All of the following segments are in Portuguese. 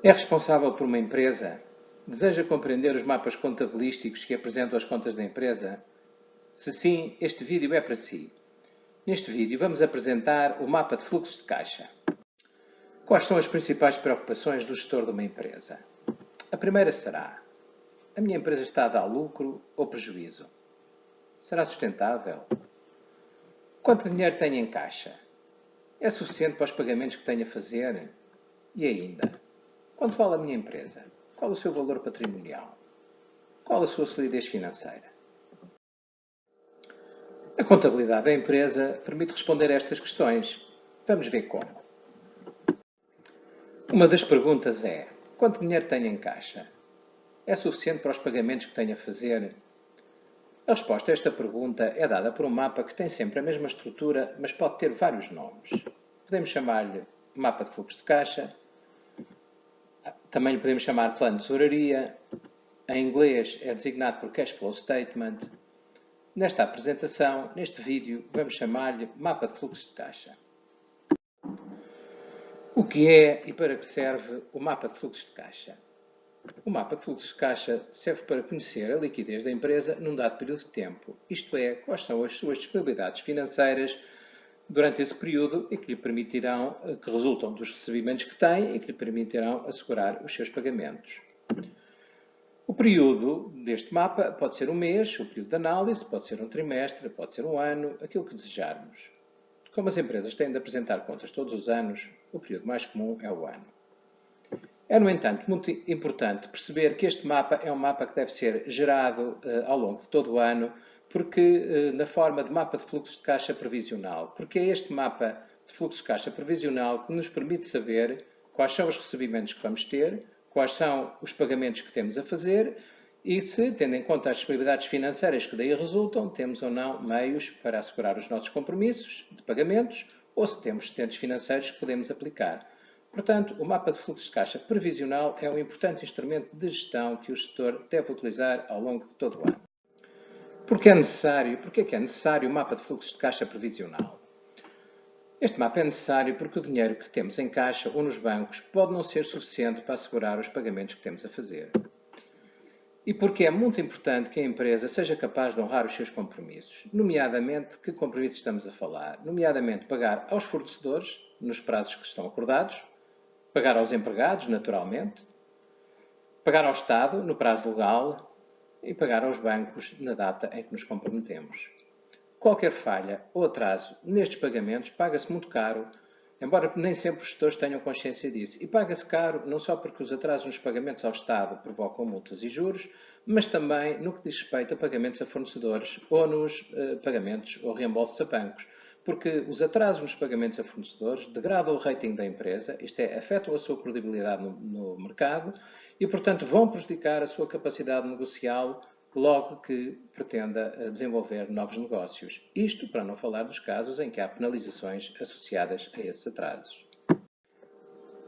É responsável por uma empresa? Deseja compreender os mapas contabilísticos que apresentam as contas da empresa? Se sim, este vídeo é para si. Neste vídeo vamos apresentar o mapa de fluxos de caixa. Quais são as principais preocupações do gestor de uma empresa? A primeira será: a minha empresa está a dar lucro ou prejuízo? Será sustentável? Quanto dinheiro tenho em caixa? É suficiente para os pagamentos que tenho a fazer? E ainda, quanto vale a minha empresa? Qual o seu valor patrimonial? Qual a sua solidez financeira? A contabilidade da empresa permite responder a estas questões. Vamos ver como. Uma das perguntas é: quanto dinheiro tenho em caixa? É suficiente para os pagamentos que tenho a fazer? A resposta a esta pergunta é dada por um mapa que tem sempre a mesma estrutura, mas pode ter vários nomes. Podemos chamar-lhe mapa de fluxo de caixa, também lhe podemos chamar plano de tesouraria, em inglês é designado por Cash Flow Statement. Nesta apresentação, neste vídeo, vamos chamar-lhe mapa de fluxo de caixa. O que é e para que serve o mapa de fluxo de caixa? O mapa de fluxo de caixa serve para conhecer a liquidez da empresa num dado período de tempo, isto é, quais são as suas disponibilidades financeiras durante esse período e que lhe permitirão, que resultam dos recebimentos que tem e que lhe permitirão assegurar os seus pagamentos. O período deste mapa pode ser um mês, o período de análise, pode ser um trimestre, pode ser um ano, aquilo que desejarmos. Como as empresas têm de apresentar contas todos os anos, o período mais comum é o ano. É, no entanto, muito importante perceber que este mapa é um mapa que deve ser gerado ao longo de todo o ano, porque na forma de mapa de fluxo de caixa previsional, porque é este mapa de fluxo de caixa previsional que nos permite saber quais são os recebimentos que vamos ter, quais são os pagamentos que temos a fazer e se, tendo em conta as disponibilidades financeiras que daí resultam, temos ou não meios para assegurar os nossos compromissos de pagamentos ou se temos excedentes financeiros que podemos aplicar. Portanto, o mapa de fluxo de caixa previsional é um importante instrumento de gestão que o gestor deve utilizar ao longo de todo o ano. Porquê é necessário o mapa de fluxo de caixa previsional? Este mapa é necessário porque o dinheiro que temos em caixa ou nos bancos pode não ser suficiente para assegurar os pagamentos que temos a fazer. E porque é muito importante que a empresa seja capaz de honrar os seus compromissos, nomeadamente, que compromissos estamos a falar? Nomeadamente, pagar aos fornecedores nos prazos que estão acordados, pagar aos empregados, naturalmente, pagar ao Estado no prazo legal e pagar aos bancos na data em que nos comprometemos. Qualquer falha ou atraso nestes pagamentos paga-se muito caro, embora nem sempre os gestores tenham consciência disso. E paga-se caro não só porque os atrasos nos pagamentos ao Estado provocam multas e juros, mas também no que diz respeito a pagamentos a fornecedores ou nos pagamentos ou reembolsos a bancos. Porque os atrasos nos pagamentos a fornecedores degradam o rating da empresa, isto é, afetam a sua credibilidade no mercado e, portanto, vão prejudicar a sua capacidade negocial logo que pretenda desenvolver novos negócios. Isto para não falar dos casos em que há penalizações associadas a esses atrasos.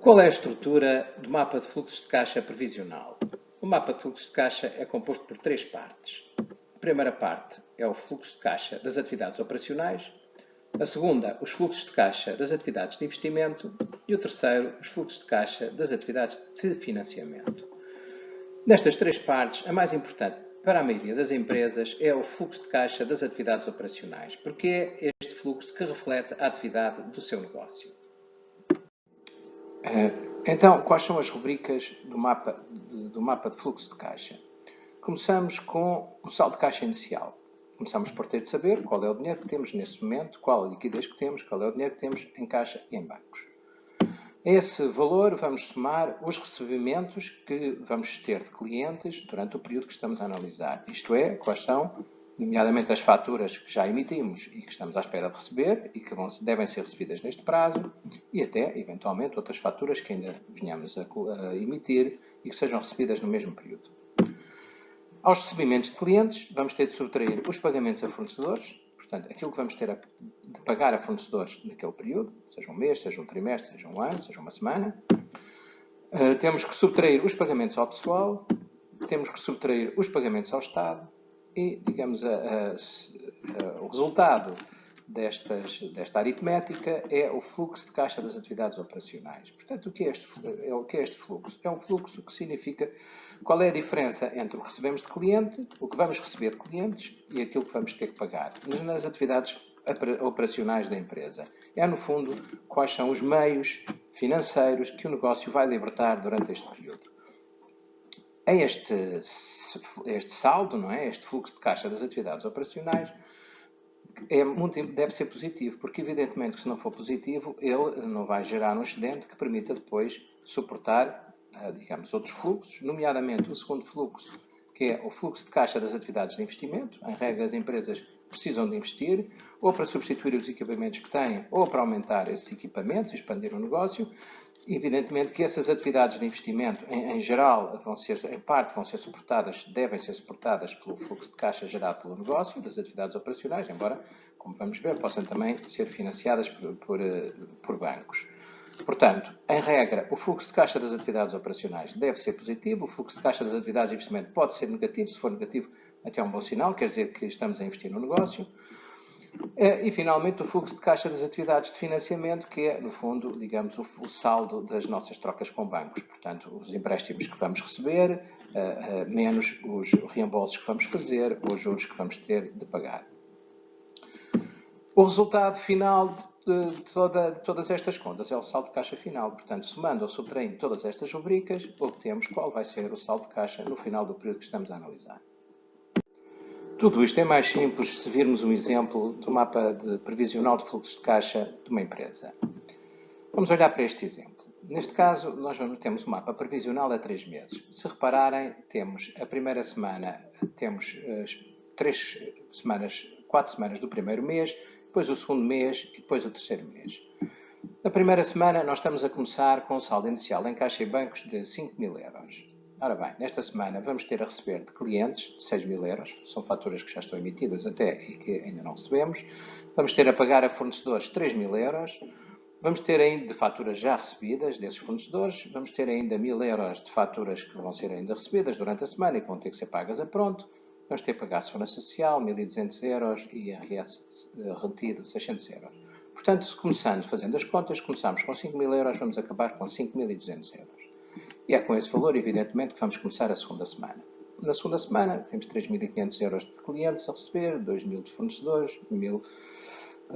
Qual é a estrutura do mapa de fluxos de caixa previsional? O mapa de fluxos de caixa é composto por três partes. A primeira parte é o fluxo de caixa das atividades operacionais, a segunda, os fluxos de caixa das atividades de investimento e o terceiro, os fluxos de caixa das atividades de financiamento. Nestas três partes, a mais importante para a maioria das empresas é o fluxo de caixa das atividades operacionais, porque é este fluxo que reflete a atividade do seu negócio. Então, quais são as rubricas do mapa de fluxo de caixa? Começamos com o saldo de caixa inicial. Começamos por ter de saber qual é o dinheiro que temos nesse momento, qual a liquidez que temos, qual é o dinheiro que temos em caixa e em bancos. A esse valor vamos somar os recebimentos que vamos ter de clientes durante o período que estamos a analisar. Isto é, quais são, nomeadamente as faturas que já emitimos e que estamos à espera de receber e que devem ser recebidas neste prazo e até, eventualmente, outras faturas que ainda venhamos a emitir e que sejam recebidas no mesmo período. Aos recebimentos de clientes, vamos ter de subtrair os pagamentos a fornecedores, portanto, aquilo que vamos ter de pagar a fornecedores naquele período, seja um mês, seja um trimestre, seja um ano, seja uma semana. Temos que subtrair os pagamentos ao pessoal, temos que subtrair os pagamentos ao Estado e, digamos, o resultado desta aritmética é o fluxo de caixa das atividades operacionais. Portanto, o que é este fluxo? É um fluxo que significa qual é a diferença entre o que recebemos de cliente, o que vamos receber de clientes e aquilo que vamos ter que pagar nas atividades operacionais da empresa. É, no fundo, quais são os meios financeiros que o negócio vai libertar durante este período. Este saldo, não é? Este fluxo de caixa das atividades operacionais deve ser positivo, porque evidentemente que se não for positivo, ele não vai gerar um excedente que permita depois suportar, digamos, outros fluxos, nomeadamente o segundo fluxo, que é o fluxo de caixa das atividades de investimento. Em regra, as empresas precisam de investir, ou para substituir os equipamentos que têm, ou para aumentar esses equipamentos e expandir o negócio. Evidentemente que essas atividades de investimento, em geral, em parte vão ser suportadas, devem ser suportadas pelo fluxo de caixa gerado pelo negócio, das atividades operacionais, embora, como vamos ver, possam também ser financiadas por bancos. Portanto, em regra, o fluxo de caixa das atividades operacionais deve ser positivo, o fluxo de caixa das atividades de investimento pode ser negativo, se for negativo, até é um bom sinal, quer dizer que estamos a investir no negócio. E, finalmente, o fluxo de caixa das atividades de financiamento, que é, no fundo, digamos, o saldo das nossas trocas com bancos. Portanto, os empréstimos que vamos receber, menos os reembolsos que vamos fazer, ou os juros que vamos ter de pagar. O resultado final de todas estas contas é o saldo de caixa final. Portanto, somando ou subtraindo todas estas rubricas, obtemos qual vai ser o saldo de caixa no final do período que estamos a analisar. Tudo isto é mais simples se virmos um exemplo do mapa previsional de fluxo de caixa de uma empresa. Vamos olhar para este exemplo. Neste caso, nós temos um mapa previsional a 3 meses. Se repararem, temos a primeira semana, temos 4 semanas do primeiro mês, depois o segundo mês e depois o terceiro mês. Na primeira semana, nós estamos a começar com um saldo inicial em caixa e bancos de 5.000 euros. Ora bem, nesta semana vamos ter a receber de clientes 6.000 euros, são faturas que já estão emitidas até e que ainda não recebemos. Vamos ter a pagar a fornecedores 3.000 euros. Vamos ter ainda de faturas já recebidas desses fornecedores. Vamos ter ainda 1.000 euros de faturas que vão ser ainda recebidas durante a semana e que vão ter que ser pagas a pronto. Vamos ter que pagar a segurança social, 1.200 euros e IRS retido 600 euros. Portanto, começando fazendo as contas, começamos com 5.000 euros, vamos acabar com 5.200 euros. E é com esse valor, evidentemente, que vamos começar a segunda semana. Na segunda semana, temos 3.500 euros de clientes a receber, 2.000 de fornecedores, 1.000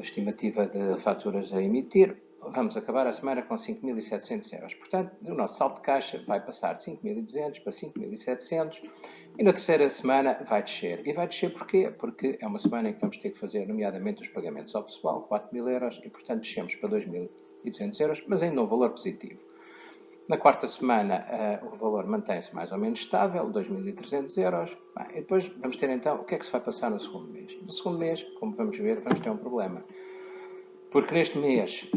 estimativa de faturas a emitir. Vamos acabar a semana com 5.700 euros. Portanto, o nosso saldo de caixa vai passar de 5.200 para 5.700 e na terceira semana vai descer. E vai descer porquê? Porque é uma semana em que vamos ter que fazer, nomeadamente, os pagamentos ao pessoal, 4.000 euros, e, portanto, descemos para 2.200 euros, mas ainda um valor positivo. Na quarta semana, o valor mantém-se mais ou menos estável, 2.300 euros. E depois vamos ter então o que é que se vai passar no segundo mês. No segundo mês, como vamos ver, vamos ter um problema. Porque neste mês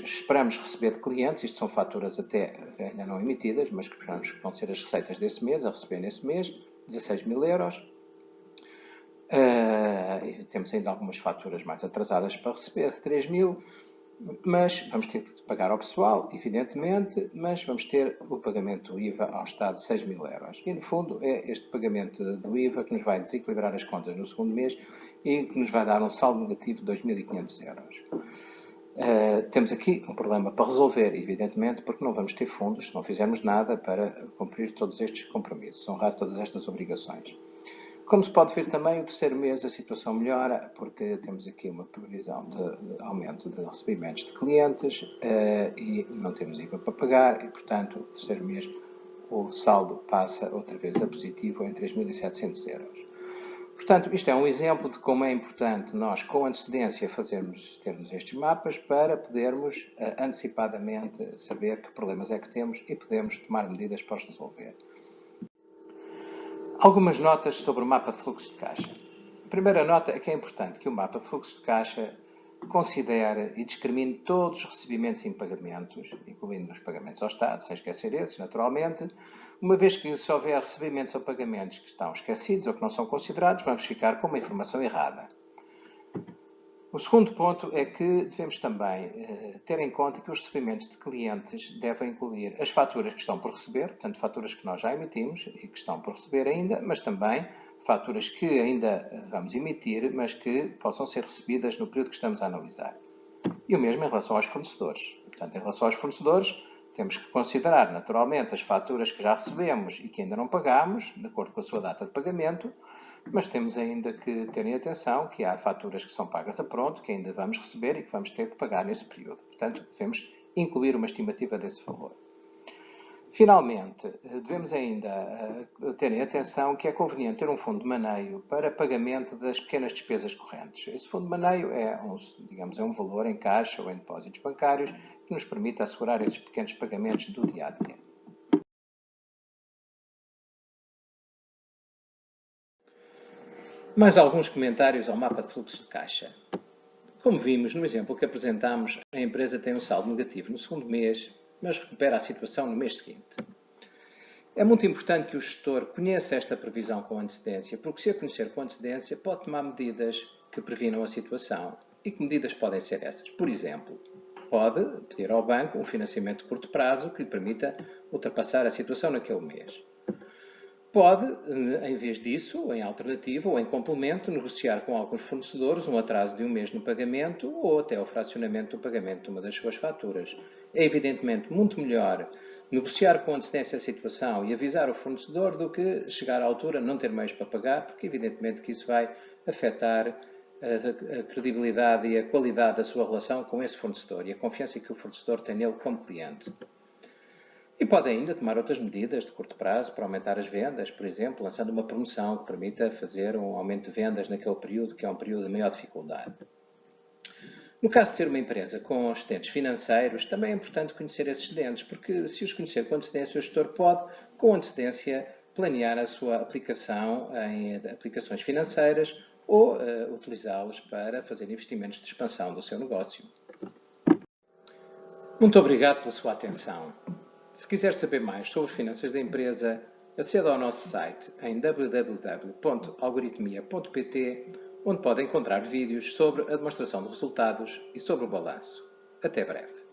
esperamos receber de clientes, isto são faturas até ainda não emitidas, mas que esperamos que vão ser as receitas desse mês, a receber nesse mês, 16.000 euros. E temos ainda algumas faturas mais atrasadas para receber, de 3.000. Mas vamos ter que pagar ao pessoal, evidentemente, mas vamos ter o pagamento do IVA ao Estado de 6.000 euros. E, no fundo, é este pagamento do IVA que nos vai desequilibrar as contas no segundo mês e que nos vai dar um saldo negativo de 2.500 euros. Temos aqui um problema para resolver, evidentemente, porque não vamos ter fundos se não fizermos nada para cumprir todos estes compromissos, honrar todas estas obrigações. Como se pode ver também, o terceiro mês a situação melhora, porque temos aqui uma previsão de aumento de recebimentos de clientes e não temos IVA para pagar e, portanto, o terceiro mês o saldo passa outra vez a positivo em 3.700 euros. Portanto, isto é um exemplo de como é importante nós, com antecedência, termos estes mapas para podermos antecipadamente saber que problemas é que temos e podemos tomar medidas para os resolver. Algumas notas sobre o mapa de fluxo de caixa. A primeira nota é que é importante que o mapa de fluxo de caixa considere e discrimine todos os recebimentos e pagamentos, incluindo os pagamentos ao Estado, sem esquecer esses, naturalmente, uma vez que se houver recebimentos ou pagamentos que estão esquecidos ou que não são considerados, vamos ficar com uma informação errada. O segundo ponto é que devemos também ter em conta que os recebimentos de clientes devem incluir as faturas que estão por receber, portanto, faturas que nós já emitimos e que estão por receber ainda, mas também faturas que ainda vamos emitir, mas que possam ser recebidas no período que estamos a analisar. E o mesmo em relação aos fornecedores. Portanto, em relação aos fornecedores, temos que considerar naturalmente as faturas que já recebemos e que ainda não pagamos, de acordo com a sua data de pagamento, mas temos ainda que terem atenção que há faturas que são pagas a pronto, que ainda vamos receber e que vamos ter que pagar nesse período. Portanto, devemos incluir uma estimativa desse valor. Finalmente, devemos ainda ter em atenção que é conveniente ter um fundo de maneio para pagamento das pequenas despesas correntes. Esse fundo de maneio é um valor em caixa ou em depósitos bancários que nos permite assegurar esses pequenos pagamentos do dia a dia. Mais alguns comentários ao mapa de fluxo de caixa. Como vimos no exemplo que apresentámos, a empresa tem um saldo negativo no segundo mês, mas recupera a situação no mês seguinte. É muito importante que o gestor conheça esta previsão com antecedência, porque se a conhecer com antecedência, pode tomar medidas que previnam a situação. E que medidas podem ser essas? Por exemplo, pode pedir ao banco um financiamento de curto prazo que lhe permita ultrapassar a situação naquele mês. Pode, em vez disso, em alternativa ou em complemento, negociar com alguns fornecedores um atraso de um mês no pagamento ou até o fracionamento do pagamento de uma das suas faturas. É evidentemente muito melhor negociar com antecedência a situação e avisar o fornecedor do que chegar à altura não ter meios para pagar, porque evidentemente que isso vai afetar a credibilidade e a qualidade da sua relação com esse fornecedor e a confiança que o fornecedor tem nele como cliente. E pode ainda tomar outras medidas de curto prazo para aumentar as vendas, por exemplo, lançando uma promoção que permita fazer um aumento de vendas naquele período, que é um período de maior dificuldade. No caso de ser uma empresa com excedentes financeiros, também é importante conhecer esses excedentes, porque se os conhecer com antecedência, o gestor pode, com antecedência, planear a sua aplicação em aplicações financeiras ou utilizá-los para fazer investimentos de expansão do seu negócio. Muito obrigado pela sua atenção. Se quiser saber mais sobre finanças da empresa, aceda ao nosso site em www.algoritmia.pt, onde pode encontrar vídeos sobre a demonstração de resultados e sobre o balanço. Até breve.